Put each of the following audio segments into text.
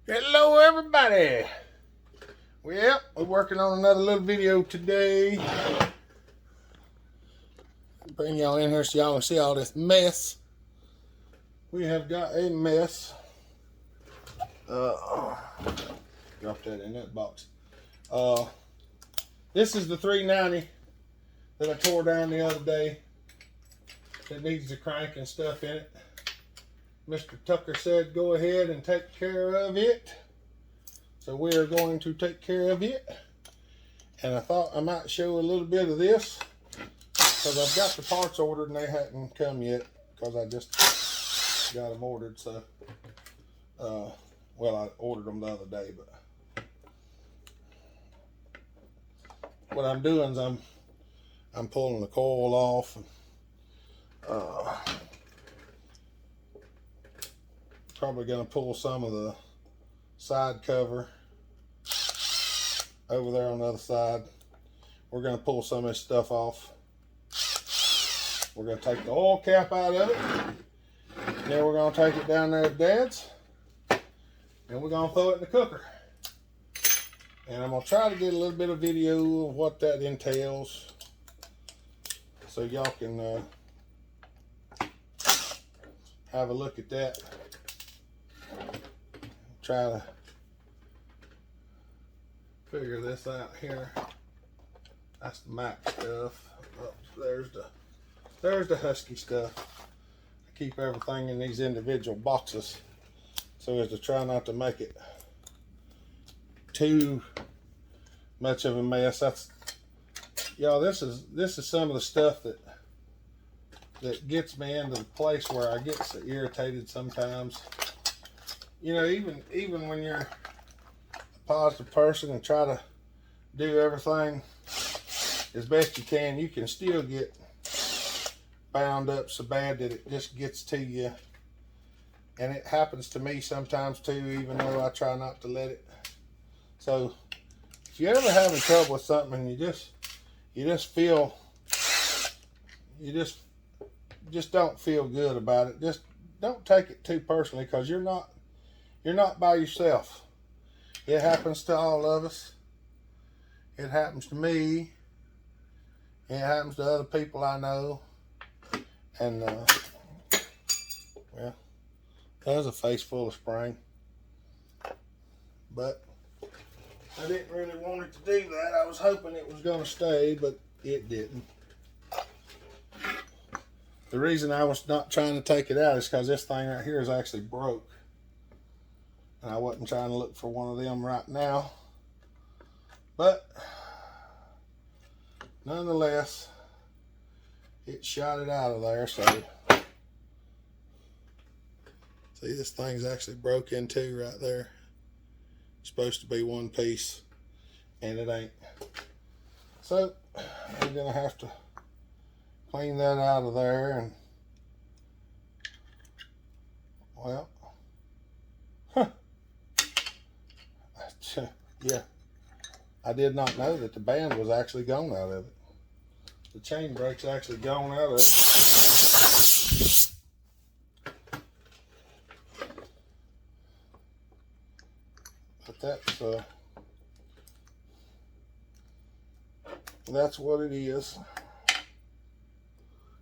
Hello everybody. Well, we're working on another little video today. Bring y'all in here so y'all can see all this mess. We have got a mess. Drop that in that box. This is the 390 that I tore down the other day. It needs the crank and stuff in it. Mr. Tucker said go ahead and take care of it. So we are going to take care of it. And I thought I might show a little bit of this because I've got the parts ordered and they hadn't come yet because I just got them ordered. So, well, I ordered them the other day, but what I'm doing is I'm pulling the coil off. Probably going to pull some of the side cover over there on the other side. We're going to pull some of this stuff off. We're going to take the oil cap out of it. And then we're going to take it down there to Dad's. And we're going to throw it in the cooker. And I'm going to try to get a little bit of video of what that entails, so y'all can have a look at that. Try to figure this out here. That's the Mac stuff. Oh, there's the Husky stuff. I keep everything in these individual boxes so as to try not to make it too much of a mess. That's, y'all, this is some of the stuff that gets me into the place where I get so irritated sometimes. You know, even when you're a positive person and try to do everything as best you can still get bound up so bad that it just gets to you. And it happens to me sometimes too, even though I try not to let it. So if you're ever having trouble with something and you just feel, you just don't feel good about it, just don't take it too personally, because you're not by yourself. It happens to all of us. It happens to me. It happens to other people I know. And well, there's a face full of spring. But I didn't really want it to do that. I was hoping it was going to stay, but it didn't. The reason I was not trying to take it out is because this thing right here is actually broke. And I wasn't trying to look for one of them right now. But nonetheless, it shot it out of there. So see, this thing's actually broke in two right there. It's supposed to be one piece, and it ain't. So I'm gonna have to clean that out of there. And well, yeah, I did not know that the band was actually gone out of it. The chain brake's actually gone out of it. But that's what it is.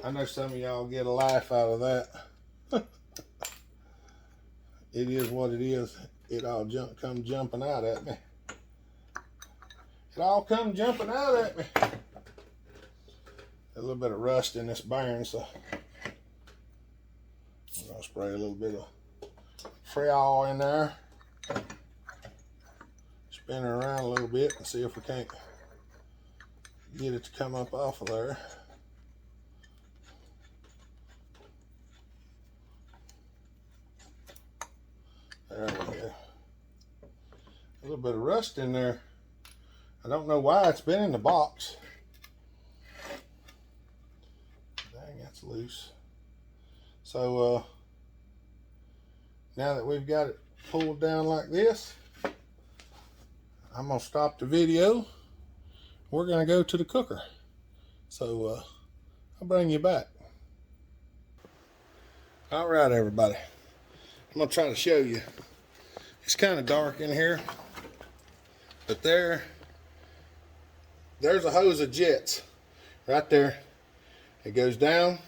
I know some of y'all get a laugh out of that. It is what it is. It all come jumping out at me. It all come jumping out at me. A little bit of rust in this bearing, so I'm gonna spray a little bit of Freol in there. Spin it around a little bit and see if we can't get it to come up off of there. There we go. A little bit of rust in there. I don't know why it's been in the box. Dang, that's loose. So now that we've got it pulled down like this, I'm gonna stop the video. We're gonna go to the cooker. So I'll bring you back. All right, everybody. I'm gonna try to show you It's kind of dark in here, but there's a hose of jets right there. It goes down,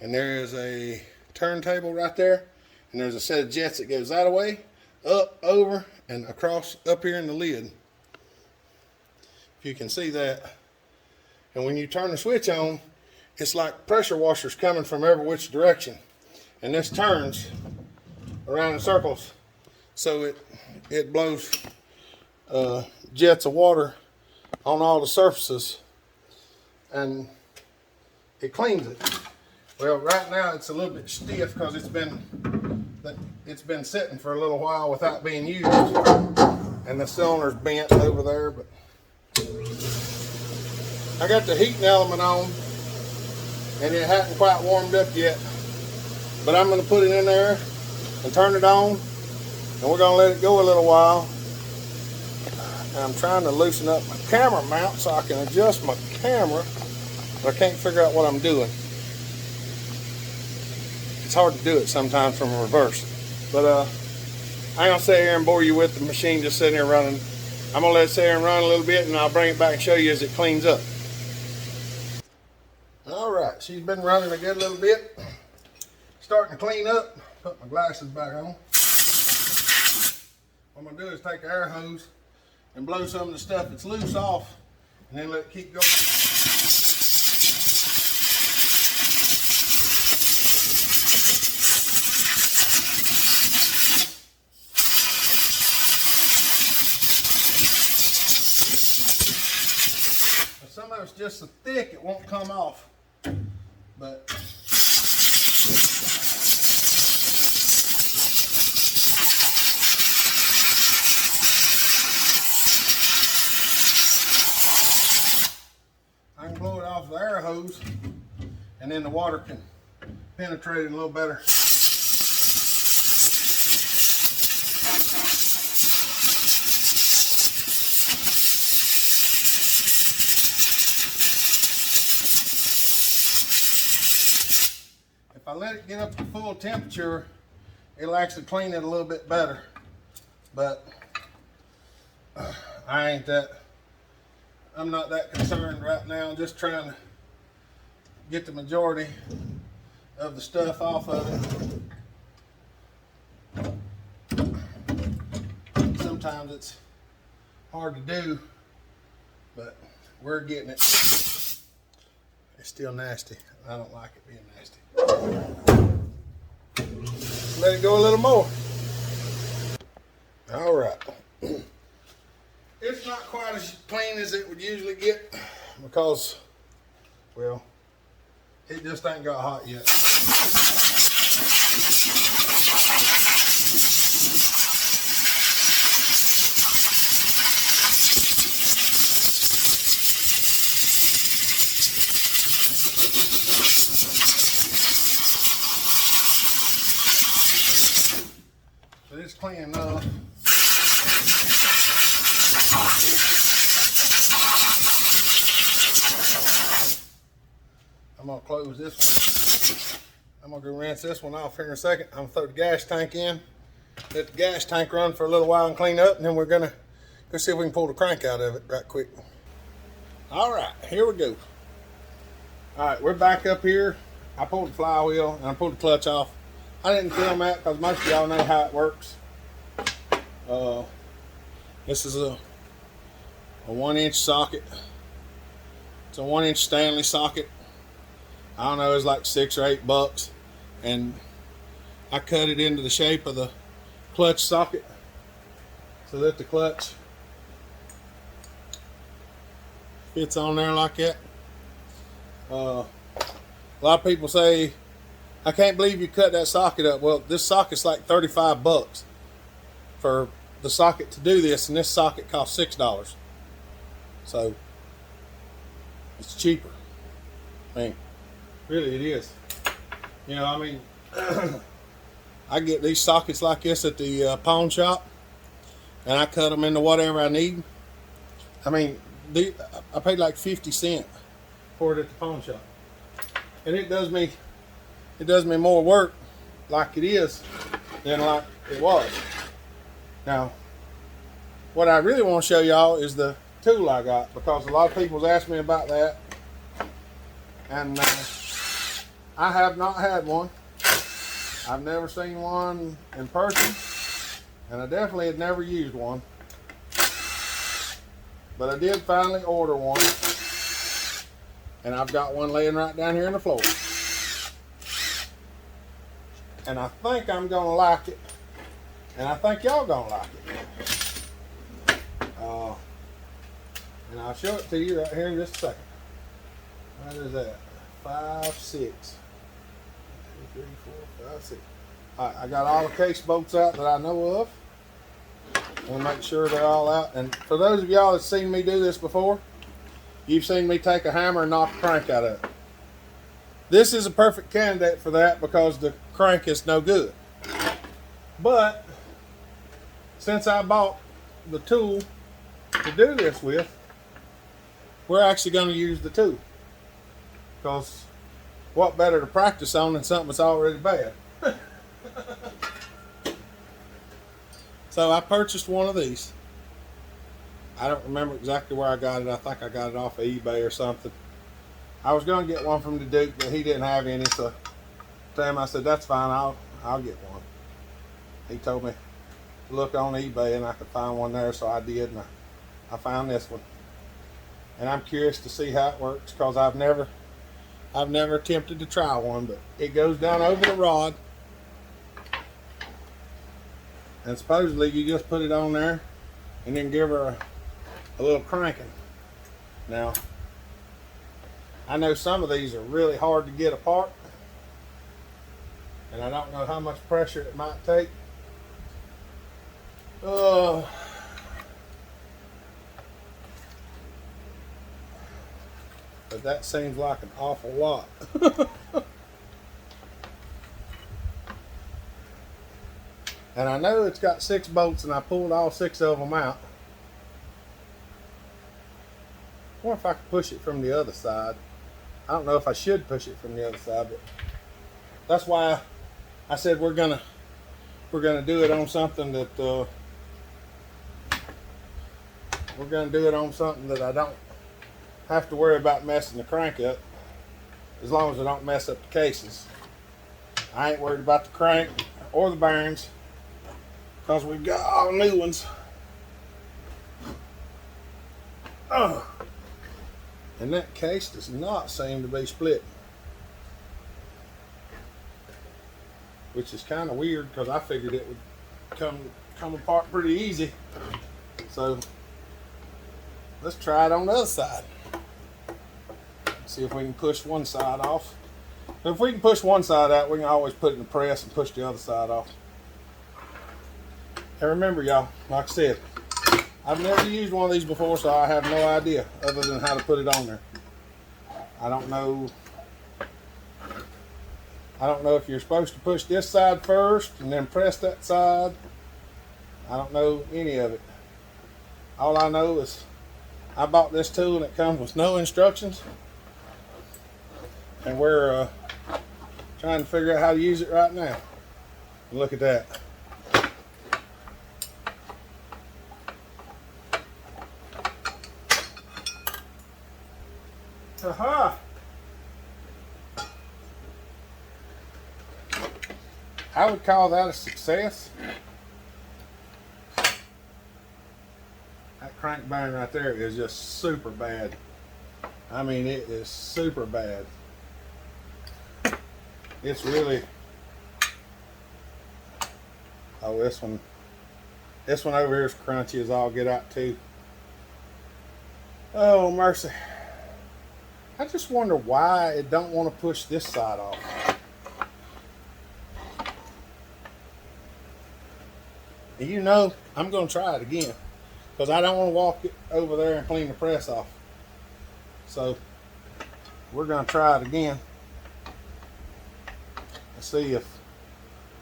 and there is a turntable right there, and there's a set of jets that goes that way, up, over, and across up here in the lid. If you can see that. And when you turn the switch on, it's like pressure washers coming from every which direction. And this turns around in circles, so it blows jets of water on all the surfaces, and it cleans it. Well, right now it's a little bit stiff because it's been sitting for a little while without being used, and the cylinder's bent over there. But I got the heating element on, and it hadn't quite warmed up yet. But I'm going to put it in there and turn it on, and we're going to let it go a little while. And I'm trying to loosen up my camera mount so I can adjust my camera, but I can't figure out what I'm doing. It's hard to do it sometimes from reverse. But I ain't going to sit here and bore you with the machine just sitting here running. I'm going to let it sit here and run a little bit, and I'll bring it back and show you as it cleans up. Alright, she's been running a good little bit. Starting to clean up. Put my glasses back on. What I'm going to do is take an air hose and blow some of the stuff that's loose off, and then let it keep going. Some of it's just so thick it won't come off, but I can blow it off the air hose, and then the water can penetrate it a little better. If I let it get up to full temperature, it'll actually clean it a little bit better. But I'm not that concerned right now. I'm just trying to get the majority of the stuff off of it. Sometimes it's hard to do, but we're getting it. It's still nasty. I don't like it being nasty. Let it go a little more. All right. It's not quite as clean as it would usually get because, well, it just ain't got hot yet. But it's clean enough. I'm gonna close this one. I'm gonna go rinse this one off here in a second. I'm gonna throw the gas tank in, let the gas tank run for a little while and clean up, and then we're gonna go see if we can pull the crank out of it right quick. All right, here we go. All right, we're back up here. I pulled the flywheel and I pulled the clutch off. I didn't film that because most of y'all know how it works. This is a 1-inch socket. It's a 1-inch Stanley socket. I don't know, it's like $6 or $8, and I cut it into the shape of the clutch socket so that the clutch fits on there like that. A lot of people say, I can't believe you cut that socket up. Well, this socket's like $35 for the socket to do this, and this socket costs $6. So it's cheaper. I mean, really it is. You know, I mean, I get these sockets like this at the pawn shop, and I cut them into whatever I need. I mean, I paid like 50 cents for it at the pawn shop, and it does me more work like it is than like it was. Now, what I really want to show y'all is the tool I got, because a lot of people's asked me about that, and I have not had one. I've never seen one in person, and I definitely had never used one. But I did finally order one, and I've got one laying right down here on the floor. And I think I'm gonna like it, and I think y'all gonna like it. And I'll show it to you right here in just a second. What is that? 5, 6. 1, 2, 3, 4, 5, 6. Alright, I got all the case bolts out that I know of. I'm gonna make sure they're all out. And for those of y'all that's seen me do this before, you've seen me take a hammer and knock the crank out of it. This is a perfect candidate for that because the crank is no good. But since I bought the tool to do this with, we're actually going to use the tool, because what better to practice on than something that's already bad. So I purchased one of these. I don't remember exactly where I got it. I think I got it off of eBay or something. I was going to get one from the Duke, but he didn't have any, so to him I said, that's fine, I'll get one. He told me to look on eBay and I could find one there, so I did, and I found this one. And I'm curious to see how it works, because I've never attempted to try one, but it goes down over the rod, and supposedly you just put it on there and then give her a little cranking. Now, I know some of these are really hard to get apart, and I don't know how much pressure it might take. But that seems like an awful lot. And I know it's got 6 bolts, and I pulled all 6 of them out. I wonder if I could push it from the other side. I don't know if I should push it from the other side, but that's why I said we're gonna do it on something that I don't have to worry about messing the crank up, as long as I don't mess up the cases. I ain't worried about the crank or the bearings, because we've got all new ones. And that case does not seem to be split, which is kind of weird, because I figured it would come apart pretty easy. So let's try it on the other side. See if we can push one side off. If we can push one side out, we can always put it in the press and push the other side off. And remember, y'all, like I said, I've never used one of these before, so I have no idea other than how to put it on there. I don't know if you're supposed to push this side first and then press that side. I don't know any of it. All I know is I bought this tool and it comes with no instructions, and we're trying to figure out how to use it right now. And look at that. Aha! I would call that a success. That crank bearing right there is just super bad. I mean, it is super bad. It's really... Oh, this one over here is crunchy as all get out too. Oh, mercy. I just wonder why it don't want to push this side off. And you know, I'm going to try it again, because I don't want to walk it over there and clean the press off. So we're going to try it again and see if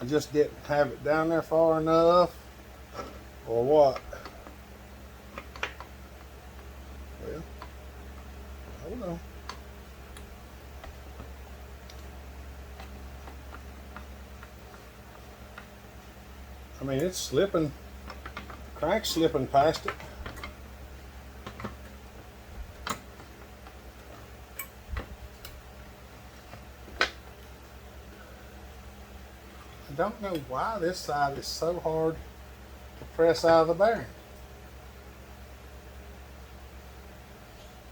I just didn't have it down there far enough or what. Well, hold on. I mean, it's slipping Crank slipping past it. I don't know why this side is so hard to press out of the bearing.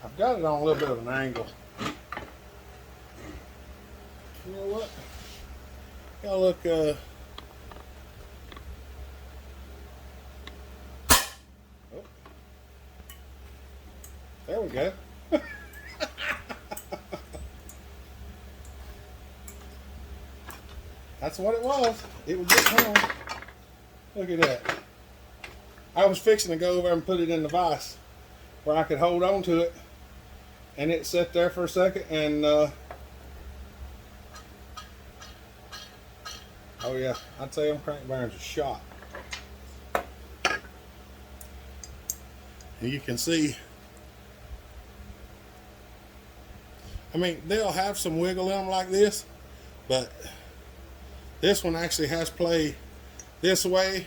I've got it on a little bit of an angle. You know what? Gotta look, oh, there we go. That's what it was. It was just home. Look at that. I was fixing to go over and put it in the vise where I could hold on to it, and it sat there for a second, and oh yeah, I'd say them crank bearings are shot. And you can see, I mean, they'll have some wiggle in them like this, but this one actually has play this way,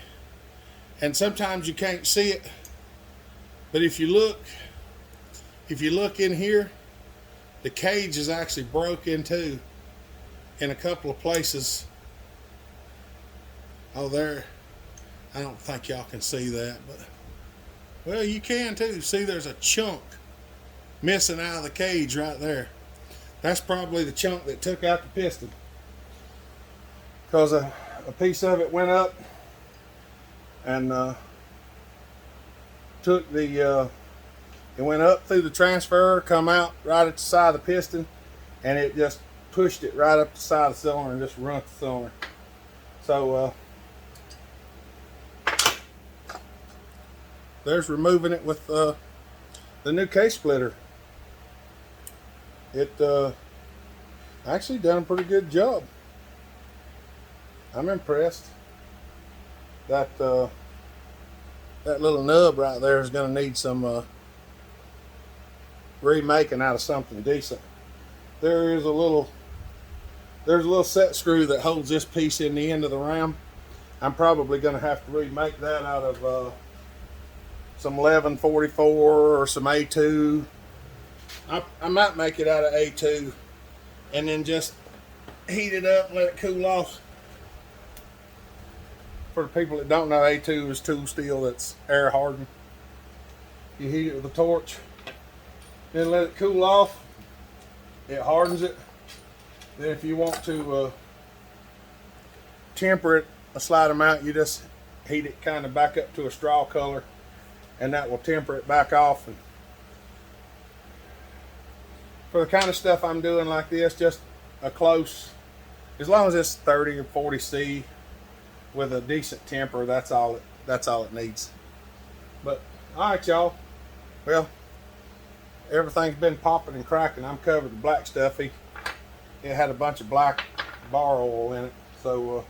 and sometimes you can't see it, but if you look in here, the cage is actually broke in two in a couple of places. Oh, there, I don't think y'all can see that, but well, you can too. See, there's a chunk missing out of the cage right there. That's probably the chunk that took out the piston, because a piece of it went up and took the it went up through the transfer, come out right at the side of the piston, and it just pushed it right up the side of the cylinder and just ruined the cylinder. So there's removing it with the new case splitter. It actually done a pretty good job. I'm impressed. That little nub right there is going to need some remaking out of something decent. There's a little set screw that holds this piece in the end of the ram. I'm probably going to have to remake that out of some 1144 or some A2. I might make it out of A2 and then just heat it up and let it cool off. For the people that don't know, A2 is tool steel that's air hardened. You heat it with a torch, then let it cool off. It hardens it. Then if you want to temper it a slight amount, you just heat it kind of back up to a straw color, and that will temper it back off. And for the kind of stuff I'm doing like this, just a close, as long as it's 30 or 40 C with a decent temper, that's all it needs. But all right, y'all, well, everything's been popping and cracking. I'm covered with black stuff. It had a bunch of black bar oil in it, so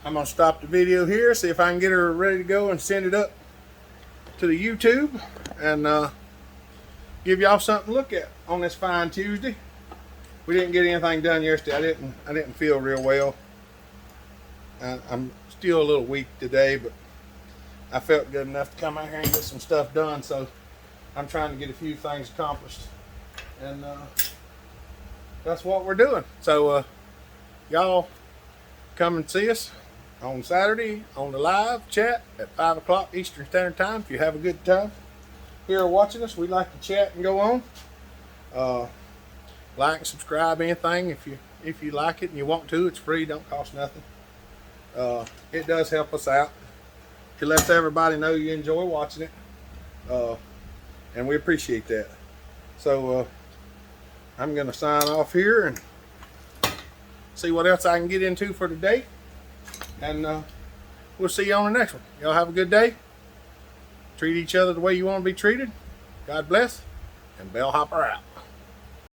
I'm gonna stop the video here, see if I can get her ready to go and send it up to the YouTube, and give y'all something to look at on this fine Tuesday. We didn't get anything done yesterday. I didn't feel real well. I'm still a little weak today, but I felt good enough to come out here and get some stuff done, so I'm trying to get a few things accomplished, and that's what we're doing. So y'all come and see us on Saturday on the live chat at 5 o'clock Eastern Standard Time. If you have a good time here watching us, we'd like to chat and go on. Like and subscribe, anything if you like it and you want to. It's free, don't cost nothing. It does help us out. It lets everybody know you enjoy watching it, and we appreciate that. So I'm gonna sign off here and see what else I can get into for today, and we'll see you on the next one. Y'all have a good day. Treat each other the way you want to be treated. God bless, and Bellhopper out.